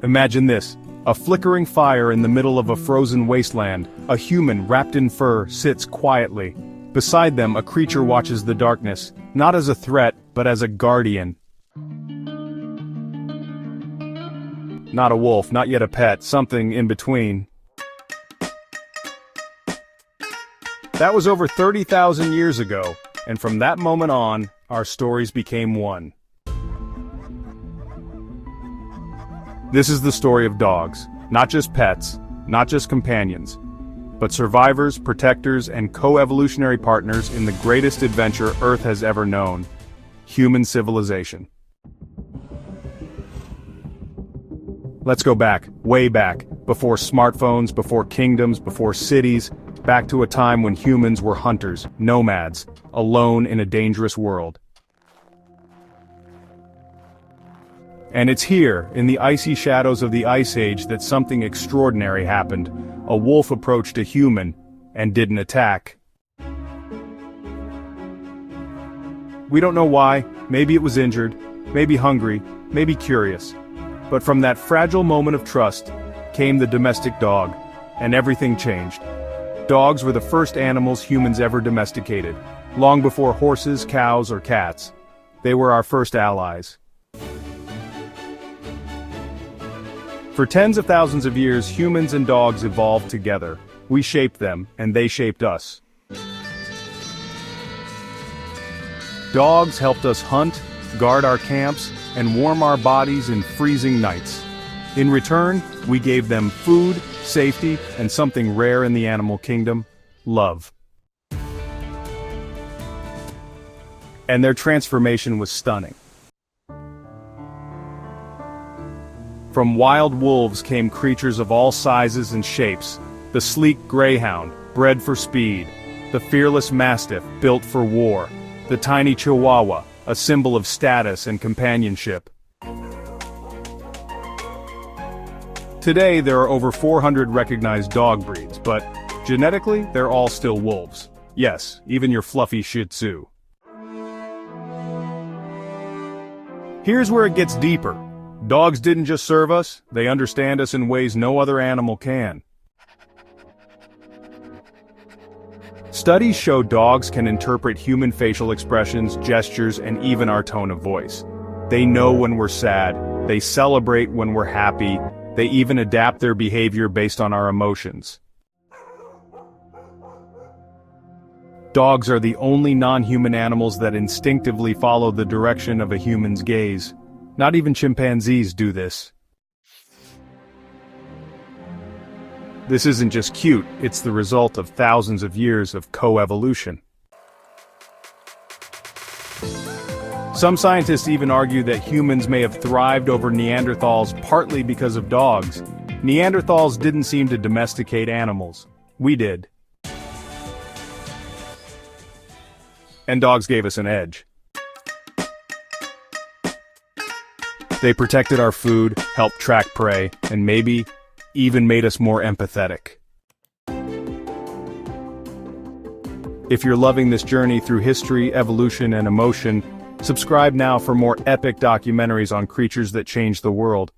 Imagine this. A flickering fire in the middle of a frozen wasteland. A human wrapped in fur sits quietly. Beside them, a creature watches the darkness, not as a threat, but as a guardian. Not a wolf, not yet a pet, something in between. That was over 30,000 years ago, and from that moment on, our stories became one. This is the story of dogs, not just pets, not just companions, but survivors, protectors, and co-evolutionary partners in the greatest adventure Earth has ever known: human civilization. Let's go back, way back, before smartphones, before kingdoms, before cities, back to a time when humans were hunters, nomads, alone in a dangerous world. And it's here, in the icy shadows of the Ice Age, that something extraordinary happened. A wolf approached a human, and didn't attack. We don't know why. Maybe it was injured, maybe hungry, maybe curious. But from that fragile moment of trust, came the domestic dog, and everything changed. Dogs were the first animals humans ever domesticated, long before horses, cows, or cats. They were our first allies. For tens of thousands of years, humans and dogs evolved together. We shaped them, and they shaped us. Dogs helped us hunt, guard our camps, and warm our bodies in freezing nights. In return, we gave them food, safety, and something rare in the animal kingdom: love. And their transformation was stunning. From wild wolves came creatures of all sizes and shapes: the sleek greyhound, bred for speed; the fearless mastiff, built for war; the tiny chihuahua, a symbol of status and companionship. Today, there are over 400 recognized dog breeds, but genetically, they're all still wolves. Yes, even your fluffy Shih Tzu. Here's where it gets deeper. Dogs didn't just serve us, they understand us in ways no other animal can. Studies show dogs can interpret human facial expressions, gestures, and even our tone of voice. They know when we're sad, they celebrate when we're happy, they even adapt their behavior based on our emotions. Dogs are the only non-human animals that instinctively follow the direction of a human's gaze. Not even chimpanzees do this. This isn't just cute, it's the result of thousands of years of co-evolution. Some scientists even argue that humans may have thrived over Neanderthals partly because of dogs. Neanderthals didn't seem to domesticate animals. We did. And dogs gave us an edge. They protected our food, helped track prey, and maybe even made us more empathetic. If you're loving this journey through history, evolution, and emotion, subscribe now for more epic documentaries on creatures that change the world.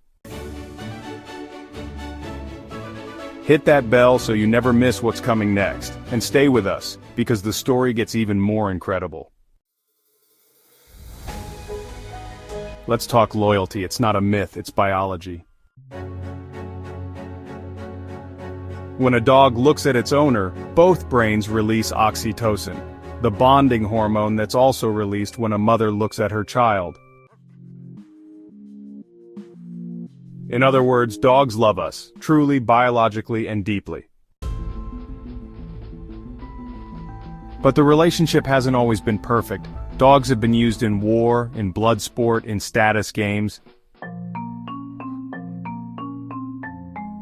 Hit that bell so you never miss what's coming next, and stay with us, because the story gets even more incredible. Let's talk loyalty. It's not a myth, it's biology. When a dog looks at its owner, both brains release oxytocin, the bonding hormone that's also released when a mother looks at her child. In other words, dogs love us, truly, biologically, and deeply. But the relationship hasn't always been perfect. Dogs have been used in war, in blood sport, in status games.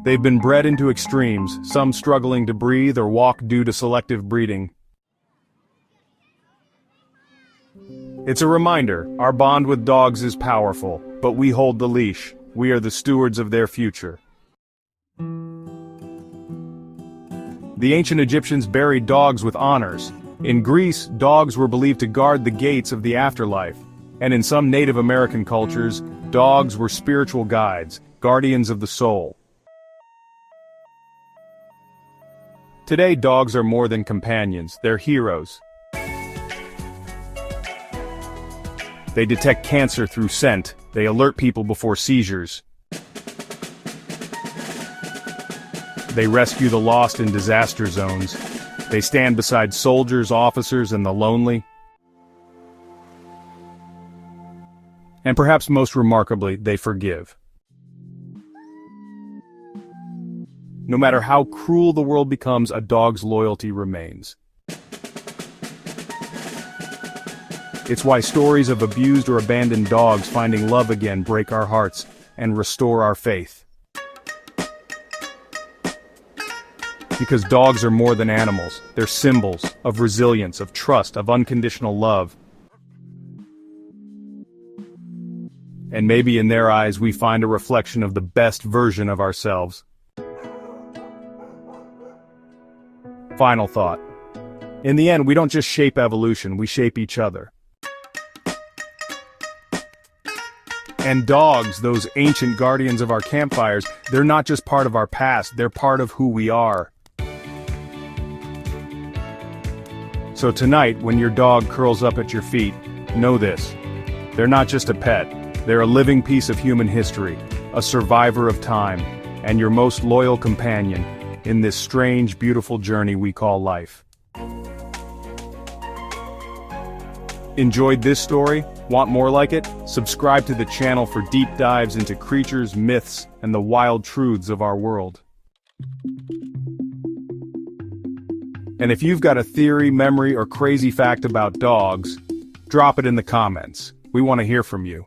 They've been bred into extremes, some struggling to breathe or walk due to selective breeding. It's a reminder, our bond with dogs is powerful, but we hold the leash. We are the stewards of their future. The ancient Egyptians buried dogs with honors. In Greece, dogs were believed to guard the gates of the afterlife. And in some Native American cultures, dogs were spiritual guides, guardians of the soul. Today, dogs are more than companions, they're heroes. They detect cancer through scent, they alert people before seizures. They rescue the lost in disaster zones. They stand beside soldiers, officers, and the lonely. And perhaps most remarkably, they forgive. No matter how cruel the world becomes, a dog's loyalty remains. It's why stories of abused or abandoned dogs finding love again break our hearts and restore our faith. Because dogs are more than animals, they're symbols of resilience, of trust, of unconditional love. And maybe in their eyes we find a reflection of the best version of ourselves. Final thought. In the end, we don't just shape evolution, we shape each other. And dogs, those ancient guardians of our campfires, they're not just part of our past, they're part of who we are. So tonight, when your dog curls up at your feet, know this. They're not just a pet, they're a living piece of human history, a survivor of time, and your most loyal companion in this strange, beautiful journey we call life. Enjoyed this story? Want more like it? Subscribe to the channel for deep dives into creatures, myths, and the wild truths of our world. And if you've got a theory, memory, or crazy fact about dogs, drop it in the comments. We want to hear from you.